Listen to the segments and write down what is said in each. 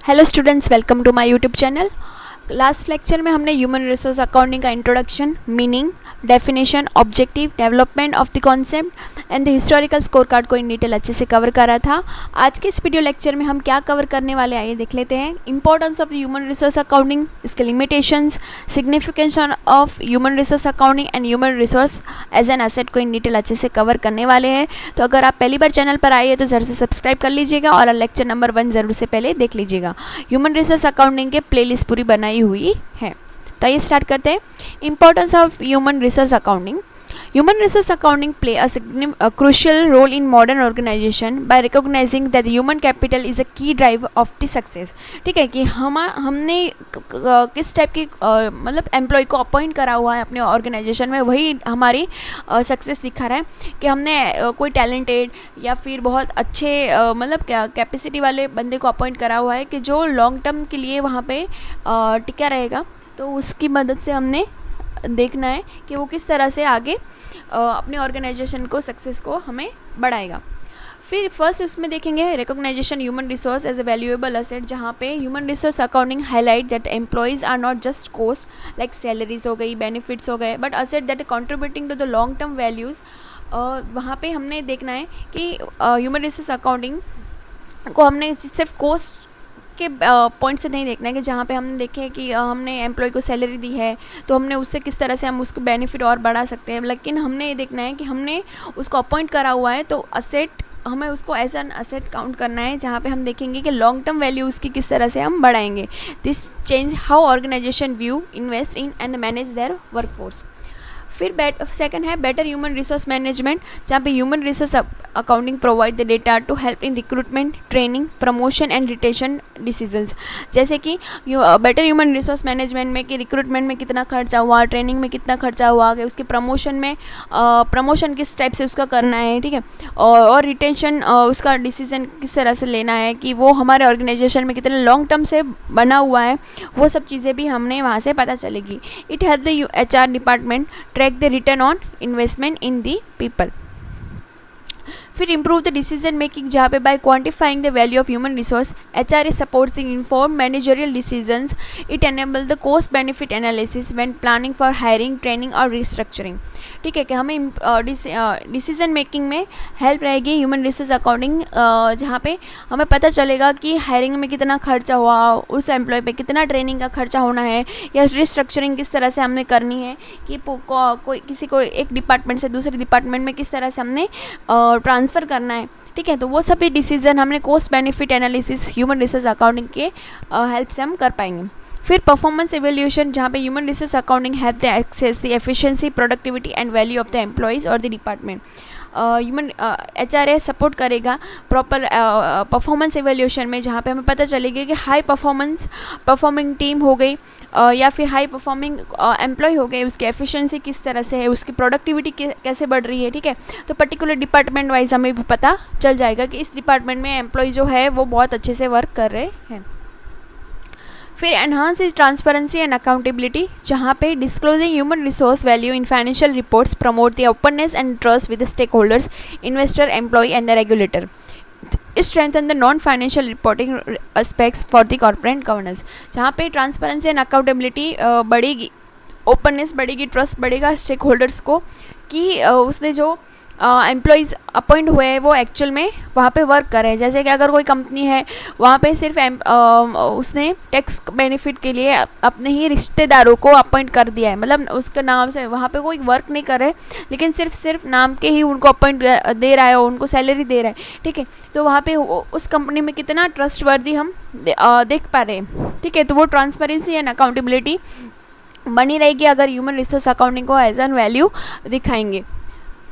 Hello students, welcome to my YouTube channel. Last lecture में हमने human resource accounting का introduction, meaning, definition, objective, development of the concept and the historical score card को in detail अच्छे से cover करा था। आज के इस वीडियो लेक्चर में हम क्या कवर करने वाले आइए देख लेते हैं। Importance of the human resource accounting, इसके limitations, significance of human resource accounting and human resource as an asset को इन डिटेल अच्छे से कवर करने वाले हैं। तो अगर आप पहली बार चैनल पर आइए तो ज़रूर से सब्सक्राइब कर लीजिएगा और लेक्चर नंबर 1 ज़रूर से पहले देख लीजिएगा। ह्यूमन रिसोर्स अकाउंटिंग के प्लेलिस्ट पूरी बनाई हुई है। तो आइए स्टार्ट करते हैं। Importance of human resource accounting. Human resource accounting play a crucial role in modern organization by recognizing that human capital is a key driver of the success। ठीक है कि हमने किस टाइप की मतलब एम्प्लॉय को अपॉइंट करा हुआ है अपने ऑर्गेनाइजेशन में, वही हमारी सक्सेस दिखा रहा है कि हमने कोई टैलेंटेड या फिर बहुत अच्छे मतलब क्या कैपेसिटी वाले बंदे को अपॉइंट करा हुआ है कि जो लॉन्ग टर्म के लिए वहाँ पे टिका रहेगा। तो उसकी मदद से हमने देखना है कि वो किस तरह से आगे अपने ऑर्गेनाइजेशन को सक्सेस को हमें बढ़ाएगा। फिर फर्स्ट उसमें देखेंगे recognisation human resource as a valuable asset, जहाँ पे human resource accounting highlight that employees are not just cost like salaries हो गई, बेनिफिट्स हो गए, but asset that contributing to the long term values. वहाँ पे हमने देखना है कि ह्यूमन रिसोर्स अकाउंटिंग को हमने सिर्फ कॉस्ट के पॉइंट से नहीं देखना है कि जहाँ पे हमने देखे कि हमने एम्प्लॉय को सैलरी दी है तो हमने उससे किस तरह से हम उसको बेनिफिट और बढ़ा सकते हैं, लेकिन हमने ये देखना है कि हमने उसको अपॉइंट करा हुआ है तो असेट हमें उसको एज एन असेट काउंट करना है, जहाँ पे हम देखेंगे कि लॉन्ग टर्म वैल्यू उसकी किस तरह से हम बढ़ाएंगे। This change how organisation view, invest in and manage their workforce. फिर सेकंड है बेटर ह्यूमन रिसोर्स मैनेजमेंट, जहाँ पे human resource accounting provide the data to help in recruitment, training, promotion and retention decisions. जैसे कि better human resource management में कि recruitment में कितना खर्चा हुआ, ट्रेनिंग में कितना खर्चा हुआ, कि उसके प्रमोशन में प्रमोशन किस टाइप से उसका करना है, ठीक है, और रिटेंशन उसका डिसीजन किस तरह से लेना है कि वो हमारे ऑर्गेनाइजेशन में कितने लॉन्ग टर्म से बना हुआ है, वो सब चीज़ें भी हमने वहाँ से पता चलेगी। It help the HR department track the return on investment in the people। फिर improve the decision making, जहाँ पे by quantifying the value of human resource, HRA supports the informed managerial decisions। It enables the cost benefit analysis when planning for hiring, training और restructuring। ठीक है कि हमें decision making में help रहेगी human resource accounting, जहाँ पे हमें पता चलेगा कि हायरिंग में कितना खर्चा हुआ, उस एम्प्लॉय पे कितना ट्रेनिंग का खर्चा होना है, या रिस्ट्रक्चरिंग किस तरह से हमने करनी है कि कोई किसी को एक डिपार्टमेंट से दूसरे डिपार्टमेंट में किस तरह से हमने ट्रांसफ़र करना है। ठीक है, तो वो सभी डिसीजन हमने cost benefit analysis human resource accounting के हेल्प से हम कर पाएंगे। फिर परफॉर्मेंस एवेल्यूशन, जहाँ पे human resource accounting help the assess the efficiency, productivity and value of the employees और the department. Human HRA support करेगा प्रॉपर परफॉर्मेंस एवेल्यूशन में, जहाँ पे हमें पता चलेगा कि हाई परफॉर्मिंग टीम हो गई या फिर हाई परफॉर्मिंग एम्प्लॉय हो गए, उसकी एफिशिएंसी किस तरह से है, उसकी प्रोडक्टिविटी कैसे बढ़ रही है। ठीक है, तो पर्टिकुलर डिपार्टमेंट वाइज हमें भी पता चल जाएगा कि इस डिपार्टमेंट में एम्प्लॉय जो है वो बहुत अच्छे से वर्क कर रहे हैं। फिर enhance is transparency and accountability, जहाँ पे disclosing human resource value in financial reports promote the openness and trust with the stake holders, investor, employ and the regulator. Strengthen the non financial reporting aspects for the corporate governance, जहाँ पे transparency and accountability बढ़ेगी, openness बढ़ेगी, trust बढ़ेगा stake holders को कि उसने जो employees appoint हुए हैं वो एक्चुअल में वहाँ पे वर्क करें। जैसे कि अगर कोई कंपनी है वहाँ पे सिर्फ उसने टैक्स बेनिफिट के लिए अपने ही रिश्तेदारों को अपॉइंट कर दिया है, मतलब उसके नाम से वहाँ पे कोई वर्क नहीं कर रहे, लेकिन सिर्फ नाम के ही उनको अपॉइंट दे रहा है, उनको सैलरी दे रहा है। ठीक है, तो वहाँ पे उस कंपनी में कितना ट्रस्टवर्दी हम देख पा रहे हैं। ठीक है, तो वो ट्रांसपेरेंसी एंड अकाउंटेबिलिटी बनी रहेगी अगर ह्यूमन रिसोर्स अकाउंटिंग को एज एन वैल्यू दिखाएंगे।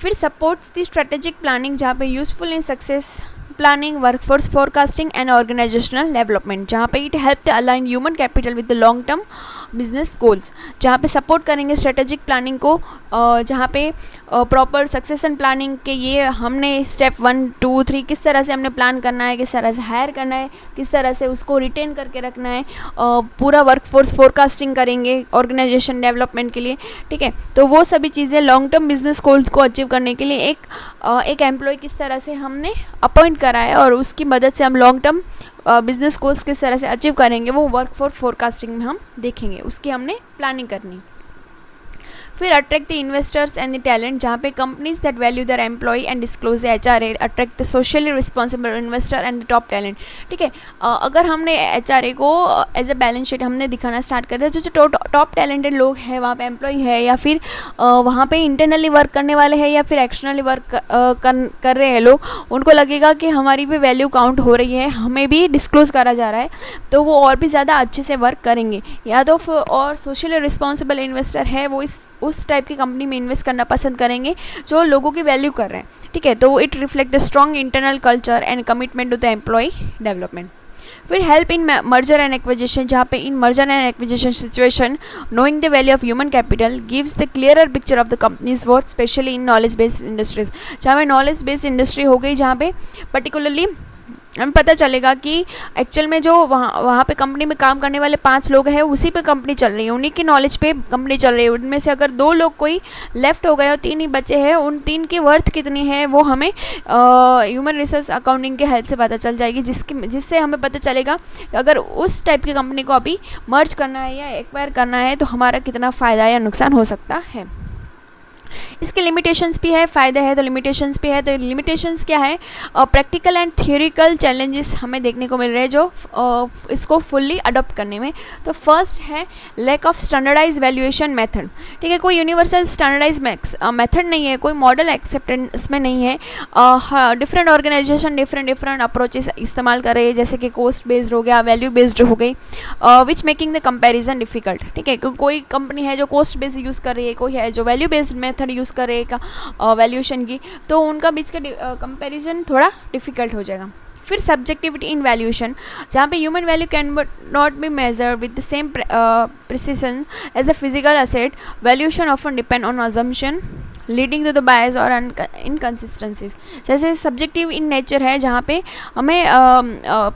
फिर सपोर्ट्स द स्ट्रेटेजिक प्लानिंग, जहाँ पे useful in success planning, workforce forecasting and organisational development, जहाँ पे it help the align human capital with the long term business goals, जहाँ पे support करेंगे स्ट्रेटेजिक प्लानिंग को, जहाँ पे प्रॉपर सक्सेशन प्लानिंग के ये हमने स्टेप 1, 2, 3 किस तरह से हमने प्लान करना है, किस तरह से हायर करना है, किस तरह से उसको रिटेन करके रखना है, पूरा वर्कफोर्स फोरकास्टिंग करेंगे ऑर्गेनाइजेशन डेवलपमेंट के लिए। ठीक है, तो वो सभी चीज़ें लॉन्ग टर्म बिजनेस गोल्स को अचीव करने के लिए एक एम्प्लॉय किस तरह से हमने अपॉइंट करा है और उसकी मदद से हम लॉन्ग टर्म बिजनेस गोल्स किस तरह से अचीव करेंगे, वो वर्क फॉर फोरकास्टिंग में हम देखेंगे, उसकी हमने प्लानिंग करनी। फिर attract the investors and the talent, जहाँ पे companies that value their employ and disclose the HRA attract the socially responsible investor and the top talent. ठीक है, अगर हमने एचआरए को एज अ बैलेंस शीट हमने दिखाना स्टार्ट कर दिया, जो टॉप टैलेंटेड लोग हैं वहाँ पे एम्प्लॉय है, या फिर वहाँ पे इंटरनली वर्क करने वाले हैं, या फिर एक्सटर्नली वर्क कर रहे हैं लोग, उनको लगेगा कि हमारी भी वैल्यू काउंट हो रही है, हमें भी डिस्क्लोज करा जा रहा है, तो वो और भी ज़्यादा अच्छे से वर्क करेंगे। या तो और सोशली रिस्पॉन्सिबल इन्वेस्टर है, वो उस टाइप की कंपनी में इन्वेस्ट करना पसंद करेंगे जो लोगों की वैल्यू कर रहे हैं। ठीक है, तो it reflect the strong internal culture and commitment to the employee development. फिर help in merger and acquisition, जहाँ पे in merger and acquisition situation knowing the value of human capital gives the clearer picture of the company's worth, specially in knowledge based industries. जहाँ पे knowledge based industry हो गई, जहाँ पे particularly हमें पता चलेगा कि एक्चुअल में जो वहाँ पे कंपनी में काम करने वाले 5 लोग हैं, उसी पे कंपनी चल रही है, उन्हीं की नॉलेज पे कंपनी चल रही है। उनमें से अगर 2 लोग कोई लेफ्ट हो गए और 3 ही बचे हैं, उन 3 की वर्थ कितनी है वो हमें ह्यूमन रिसोर्स अकाउंटिंग के हेल्प से पता चल जाएगी, जिससे हमें पता चलेगा अगर उस टाइप की कंपनी को अभी मर्ज करना है या एक्वायर करना है तो हमारा कितना फ़ायदा या नुकसान हो सकता है। इसके लिमिटेशंस भी है, फ़ायदे हैं तो लिमिटेशंस भी है। तो लिमिटेशंस क्या है, प्रैक्टिकल एंड थियोरिकल चैलेंजेस हमें देखने को मिल रहे हैं जो इसको फुल्ली अडॉप्ट करने में। तो फर्स्ट है lack of standardise valuation method. ठीक है, कोई यूनिवर्सल स्टैंडर्डाइज मेथड नहीं है, कोई मॉडल एक्सेप्टेंस में नहीं है। डिफरेंट ऑर्गेनाइजेशन डिफरेंट अप्रोचेस इस्तेमाल कर रहे हैं, जैसे कि कॉस्ट बेस्ड हो गया, वैल्यू बेस्ड हो गई, विच मेकिंग द कंपेरिजन डिफिकल्ट। ठीक है, कोई कंपनी है जो कॉस्ट बेस्ड यूज़ कर रही है, कोई है जो वैल्यू बेस्ड मेथड यूज़ करेगा वैल्यूएशन की, तो उनका बीच का कंपैरिजन थोड़ा डिफिकल्ट हो जाएगा। फिर सब्जेक्टिविटी इन वैल्यूएशन, जहाँ पे human value can not be measure with the same precision as the physical asset. Valuation often depend on assumption leading to the bias और इनकन्सिस्टेंसीज। जैसे सब्जेक्टिव इन नेचर है, जहाँ पे हमें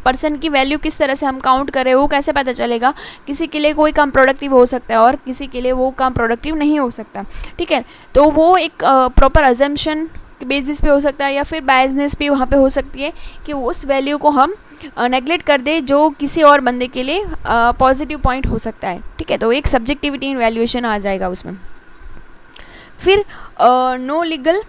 पर्सन की वैल्यू किस तरह से हम काउंट करें वो कैसे पता चलेगा। किसी के लिए कोई काम प्रोडक्टिव हो सकता है और किसी के लिए वो काम प्रोडक्टिव नहीं हो सकता। ठीक है, तो वो एक प्रॉपर अजम्पशन के बेसिस पे हो सकता है, या फिर बायसनेस भी वहाँ पे हो सकती है कि उस वैल्यू को हम नेगलेक्ट कर दे जो किसी और बंदे के लिए पॉजिटिव पॉइंट हो सकता है। ठीक है, तो एक सब्जेक्टिविटी इन वैल्यूएशन आ जाएगा उसमें। फिर no legal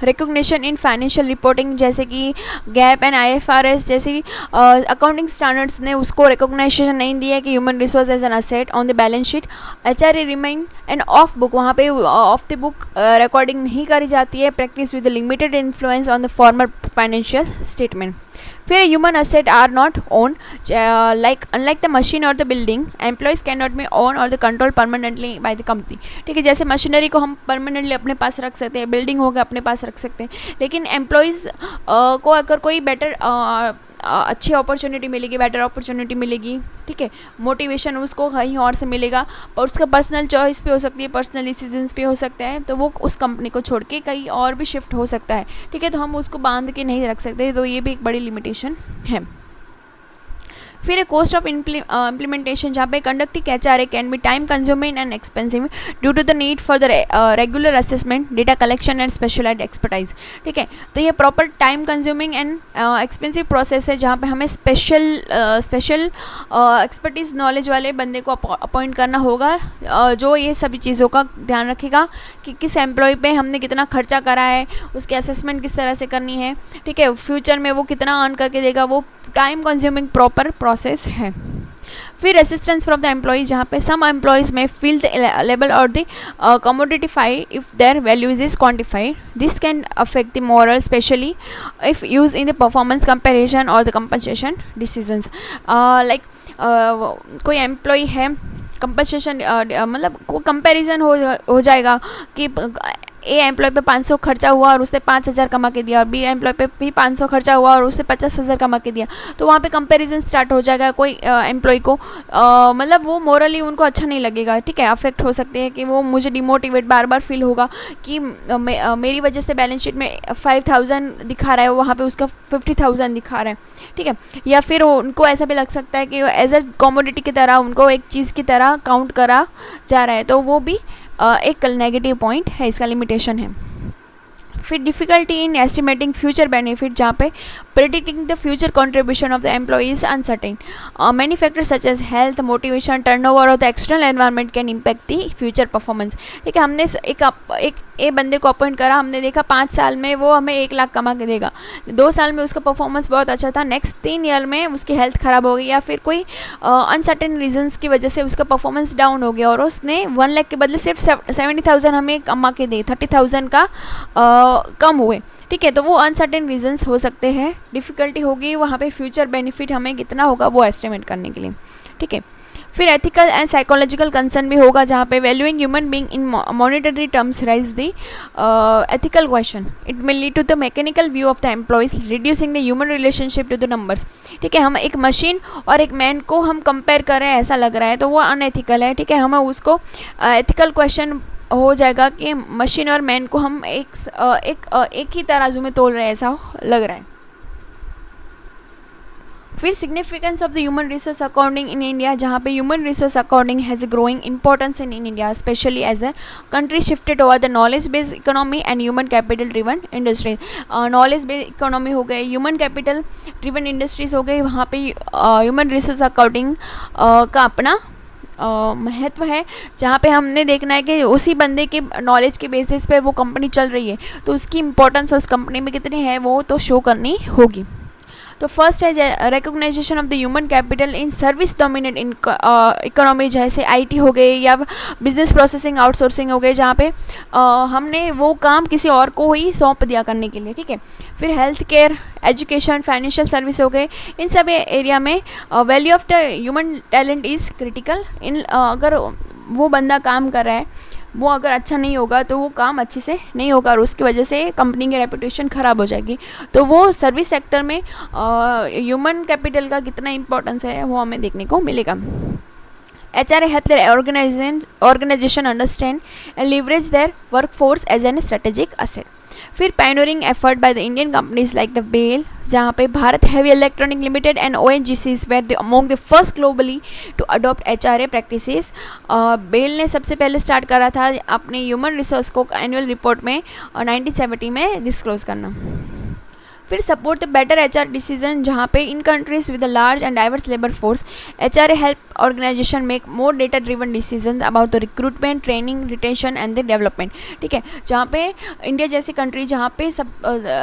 recognition in financial reporting, जैसे कि गैप एंड IFRS जैसी अकाउंटिंग स्टैंडर्ड्स ने उसको रिकॉग्नाइजेशन नहीं दिया है कि human resource as an asset on the balance sheet. HRA remain end of book, वहाँ पे ऑफ द बुक रिकॉर्डिंग नहीं करी जाती है। Practice with limited influence on the formal financial statement. फिर human asset are not own, unlike the machine और the building employees can not be own और the control permanently by the company. ठीक है, जैसे मशीनरी को हम permanently अपने पास रख सकते हैं, बिल्डिंग होगा अपने पास रख सकते हैं, लेकिन एम्प्लॉयज़ को अगर कोई बेटर अच्छी अपॉर्चुनिटी मिलेगी, बेटर अपॉर्चुनिटी मिलेगी, ठीक है, मोटिवेशन उसको कहीं और से मिलेगा, और उसका पर्सनल चॉइस भी हो सकती है, पर्सनल डिसीजंस भी हो सकते हैं, तो वो उस कंपनी को छोड़ के कहीं और भी शिफ्ट हो सकता है। ठीक है, तो हम उसको बांध के नहीं रख सकते, तो ये भी एक बड़ी लिमिटेशन है। फिर कॉस्ट ऑफ इम्प्लीमेंटेशन, जहाँ पे conducting HRA can be time consuming and expensive due to the need for the regular assessment, data collection and specialised expertise. ठीक है, तो ये proper time consuming and expensive process है, जहाँ पे हमें स्पेशल एक्सपर्टीज नॉलेज वाले बंदे को अपॉइंट करना होगा, जो ये सभी चीज़ों का ध्यान रखेगा कि किस एम्प्लॉय पे हमने कितना खर्चा करा है, उसकी असेसमेंट किस तरह से करनी है। ठीक है, फ्यूचर में वो कितना अर्न करके देगा, वो टाइम कंज्यूमिंग प्रॉपर प्रोसेस है। फिर रेसिस्टेंस फ्रॉम द एम्प्लॉय, जहाँ पे सम एम्प्लॉयज में फील द लेबल और the commodified if their values is quantified. This can affect the morale, specially if use in the performance comparison और the compensation decisions. Like कोई employee है, compensation मतलब को comparison हो जाएगा कि ए एम्प्लॉय पे 500 खर्चा हुआ और उसने 5000 कमा के दिया, और बी एम्प्लॉय पे भी 500 खर्चा हुआ और उसने 50,000 कमा के दिया, तो वहाँ पे कंपैरिजन स्टार्ट हो जाएगा। कोई एम्प्लॉय को मतलब वो मोरली उनको अच्छा नहीं लगेगा। ठीक है, अफेक्ट हो सकते हैं कि वो मुझे डिमोटिवेट बार बार फील होगा कि मेरी वजह से बैलेंस शीट में 5000 दिखा रहा है, वहाँ पे उसका 50,000 दिखा रहा है। ठीक है, या फिर उनको ऐसा भी लग सकता है कि एज अ कमोडिटी की तरह उनको एक चीज़ की तरह काउंट करा जा रहा है, तो वो भी एक नेगेटिव पॉइंट है, इसका लिमिटेशन है। फिर difficulty in estimating future benefit, जहाँ पे predicting the future contribution of the employee is uncertain. Many factors such as health, motivation, turnover और the external environment can impact the future performance. ठीक है, हमने एक बंदे को अपॉइंट करा, हमने देखा 5 साल में वो हमें 1 लाख कमा के देगा, 2 साल में उसका परफॉर्मेंस बहुत अच्छा था, नेक्स्ट 3 ईयर में उसकी हेल्थ ख़राब हो गई या फिर कोई अनसर्टेन रीजंस की वजह से उसका परफॉर्मेंस डाउन हो गया और उसने 1 लाख के बदले सिर्फ 70,000 हमें कमा के दे, 30,000 का कम हुए। ठीक है, तो वो अनसर्टेन रीजंस हो सकते हैं, डिफ़िकल्टी होगी वहाँ पे फ्यूचर बेनिफिट हमें कितना होगा वो एस्टिमेट करने के लिए। ठीक है, फिर एथिकल एंड साइकोलॉजिकल कंसर्न भी होगा, जहाँ पे valuing human being in monetary terms raise the ethical question. It may lead to the mechanical view of the employees, reducing the human relationship to the numbers. ठीक है, हम एक machine और एक मैन को हम कंपेयर कर रहे हैं ऐसा लग रहा है, तो वो अनएथिकल है। ठीक है, हमें उसको एथिकल क्वेश्चन हो जाएगा कि मशीन और मैन को हम एक ही तराजू में तोल रहे हैं ऐसा लग रहा है। फिर significance of the human resource accounting in India, जहाँ पे human resource accounting has a growing importance in India, specially as a country shifted over the knowledge based economy and human capital driven industries. Knowledge based economy हो गए, human capital driven industries हो गई, वहाँ पे human resource accounting का अपना महत्व है, जहाँ पे हमने देखना है कि उसी बंदे के नॉलेज के बेसिस पे वो कंपनी चल रही है, तो उसकी इंपॉर्टेंस उस कंपनी में कितनी है वो तो शो करनी होगी। तो फर्स्ट है recognisation of the human capital in service dominate in economy, जैसे आईटी हो गए या बिजनेस प्रोसेसिंग आउटसोर्सिंग हो गए, जहाँ पे हमने वो काम किसी और को ही सौंप दिया करने के लिए। ठीक है, फिर health care, education, financial service हो गए, इन सब एरिया में value of the human talent is critical. इन अगर वो बंदा काम कर रहा है वो अगर अच्छा नहीं होगा तो वो काम अच्छे से नहीं होगा और उसकी वजह से कंपनी की रेपुटेशन ख़राब हो जाएगी। तो वो सर्विस सेक्टर में ह्यूमन कैपिटल का कितना इंपॉर्टेंस है वो हमें देखने को मिलेगा। HRA help their organization understand and leverage their workforce as a strategic asset. फिर pioneering effort by the Indian companies like the BEL, जहाँ पे Bharat heavy electronic limited and ONGCs were among the first globally to adopt HRA practices. BEL ने सबसे पहले start करा था अपने human resource को एनुअल रिपोर्ट में 1970 में डिस्क्लोज करना। फिर support the better HR decision, जहाँ पे in countries with a large and diverse labour force HRA help organisation make more data driven decision about the recruitment, training, retention and the development. ठीक है, जहाँ पे India जैसी country जहाँ पे सब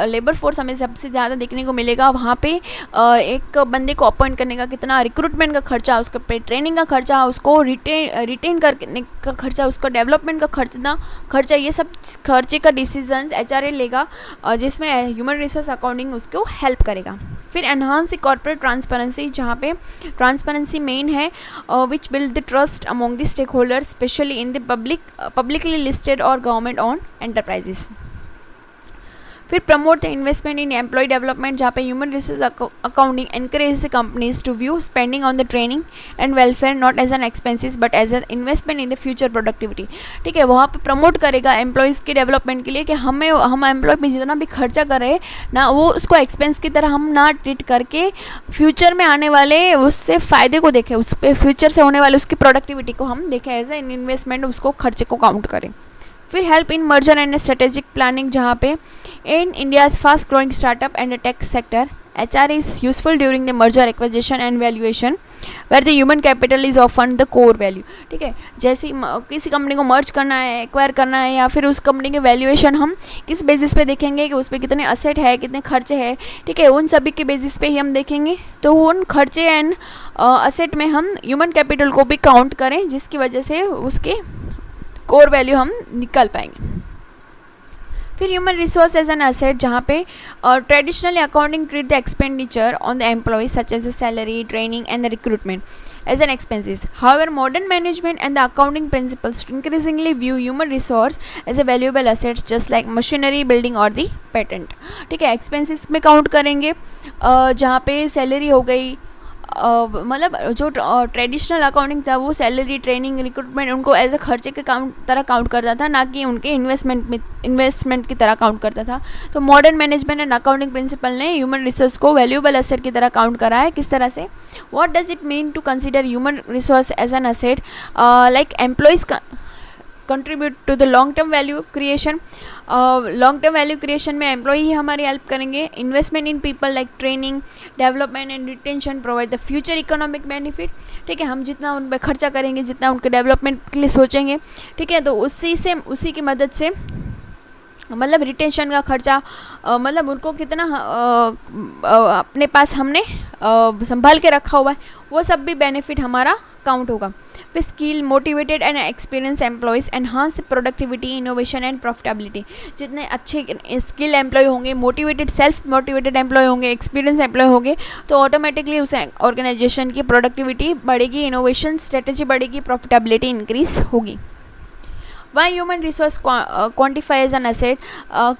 लेबर फोर्स हमें सबसे ज़्यादा देखने को मिलेगा, वहाँ पे एक बंदे को अपॉइंट करने का कितना रिक्रूटमेंट का खर्चा, उसके पे ट्रेनिंग का खर्चा, उसको रिटेन करने का खर्चा, उसका डेवलपमेंट का खर्चा, ये सब खर्चे का डिसीजन HRA लेगा, जिसमें ह्यूमन रिसोर्स अकाउंटिंग उसको हेल्प करेगा। फिर एनहांस द कॉर्पोरेट ट्रांसपेरेंसी, जहाँ पे ट्रांसपेरेंसी मेन है, which build the trust among the stake holders specially in the publicly listed और गवर्नमेंट ऑन एंटरप्राइजेस। फिर promote the investment in employee development, जहाँ पे human resource accounting encourage the companies to view spending on the training and welfare not as an expenses but as an investment in the future productivity. ठीक है, वहाँ पे promote करेगा employees के development के लिए कि हम एम्प्लॉय पे जितना भी खर्चा कर रहे हैं ना, वो उसको एक्सपेंस की तरह हम ना ट्रीट करके फ्यूचर में आने वाले उससे फ़ायदे को देखें, उस पर फ्यूचर से होने वाले उसकी प्रोडक्टिविटी को हम देखें एज एन इन्वेस्टमेंट, उसको खर्चे को काउंट करें। फिर help in merger and strategic planning, जहाँ पे इन India's fast growing startup and tech sector HRA is useful during the merger acquisition and valuation where the human capital is often the core value। ठीक है, जैसे किसी company को मर्ज करना है, acquire करना है, या फिर उस कंपनी के वैल्यूएशन हम किस बेसिस पे देखेंगे कि उस पर कितने असेट है, कितने खर्चे हैं। ठीक है, उन सभी के बेसिस पे ही हम देखेंगे, तो उन खर्चे एंड असेट में हम ह्यूमन कैपिटल को भी काउंट करें, जिसकी वजह से उसके कोर वैल्यू हम निकाल पाएंगे। फिर human resource as an asset, जहाँ पे traditionally accounting treat the expenditure on the employees such as the salary, training and the recruitment as an expenses. However, modern management and the accounting principles increasingly view human resource as a valuable assets just like machinery, building or the patent। ठीक है, expenses में count करेंगे, जहाँ पे salary हो गई, मतलब जो ट्रेडिशनल अकाउंटिंग था वो सैलरी, ट्रेनिंग, रिक्रूटमेंट उनको एज ए खर्चे के तरह काउंट करता था, ना कि उनके इन्वेस्टमेंट की तरह काउंट करता था। तो modern management and accounting principle ने ह्यूमन रिसोर्स को वैल्यूएबल एसेट की तरह काउंट करा है। किस तरह से? What does it mean to consider human resource as an asset? Like employees contribute to the long term value creation. Long term value creation में एम्प्लॉय ही हमारी हेल्प करेंगे। Investment in people like training, development and retention provide the future economic benefit. ठीक है, हम जितना उन पर खर्चा करेंगे, जितना उनके डेवलपमेंट के लिए सोचेंगे, ठीक है, तो उसी की मदद से मतलब रिटेंशन का खर्चा, मतलब उनको कितना अपने पास हमने संभाल के रखा हुआ है, वो सब भी बेनिफिट हमारा काउंट होगा। फिर skill, motivated and experience employees enhance productivity, innovation and profitability. जितने अच्छे स्किल एम्प्लॉय होंगे, मोटिवेटेड, सेल्फ मोटिवेटेड एम्प्लॉय होंगे, एक्सपीरियंस एम्प्लॉय होंगे, तो ऑटोमेटिकली उस ऑर्गेनाइजेशन की प्रोडक्टिविटी बढ़ेगी, इनोवेशन स्ट्रेटेजी बढ़ेगी, प्रॉफिटेबिलिटी इंक्रीज होगी। Why human resource quantify as an asset?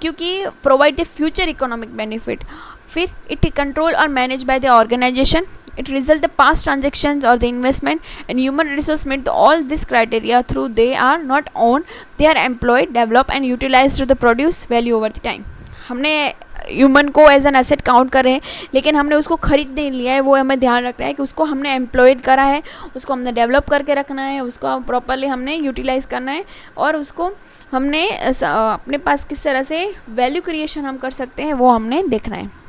क्योंकि provide the future economic benefit. फिर it control or managed by the organization. It result the past transactions or the investment, and human resource meet all this criteria through they are not owned, they are employed, developed and utilized to the produce value over the time. हमने human को as an asset count कर रहे हैं, लेकिन हमने उसको खरीद नहीं लिया है, वो हमें ध्यान रखना है कि उसको हमने एम्प्लॉयड करा है, उसको हमने डेवलप करके रखना है, उसको प्रॉपरली हमने यूटिलाइज़ करना है, और उसको हमने अपने पास किस तरह से वैल्यू क्रिएशन हम कर सकते हैं वो हमने देखना है।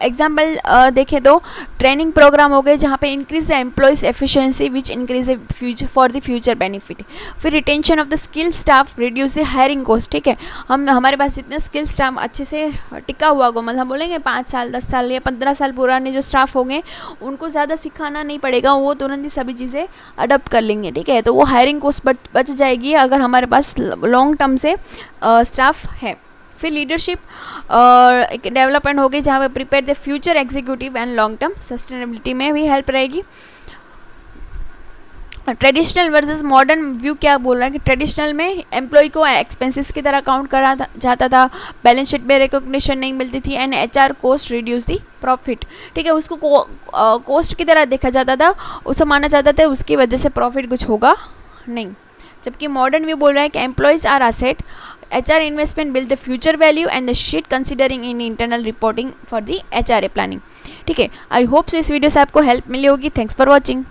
एग्जाम्पल देखें तो ट्रेनिंग प्रोग्राम हो गए जहाँ पे increase the employees efficiency which increase the future for the future benefit. फिर retention of the skill staff reduce the hiring cost. ठीक है, हमारे पास जितने स्किल स्टाफ अच्छे से टिका हुआ होगा, मतलब हम बोलेंगे 5 साल 10 साल या 15 साल पुराने जो स्टाफ होंगे, उनको ज़्यादा सिखाना नहीं पड़ेगा, वो तुरंत ही सभी चीज़ें अडॉप्ट कर लेंगे। ठीक है, तो वो हायरिंग कॉस्ट बच जाएगी अगर हमारे पास लॉन्ग टर्म से स्टाफ है। फिर लीडरशिप डेवलपमेंट होगी जहाँ पे prepare the future executive and long term sustainability में भी हेल्प रहेगी। ट्रेडिशनल वर्सेस मॉडर्न व्यू क्या बोल रहा है कि ट्रेडिशनल में एम्प्लॉय को एक्सपेंसेस की तरह काउंट करा जाता था, बैलेंस शीट में रिकॉग्निशन नहीं मिलती थी, and HR cost reduce the profit. ठीक है, उसको कॉस्ट की तरह देखा जाता था, उसे माना जाता था उसकी वजह से प्रॉफिट कुछ होगा नहीं। जबकि मॉडर्न व्यू बोल रहा है कि employees are asset, HR investment build the future value and the sheet considering in internal reporting for the HRA planning. ठीक है, आई होप इस वीडियो से आपको हेल्प मिली होगी। Thanks for watching.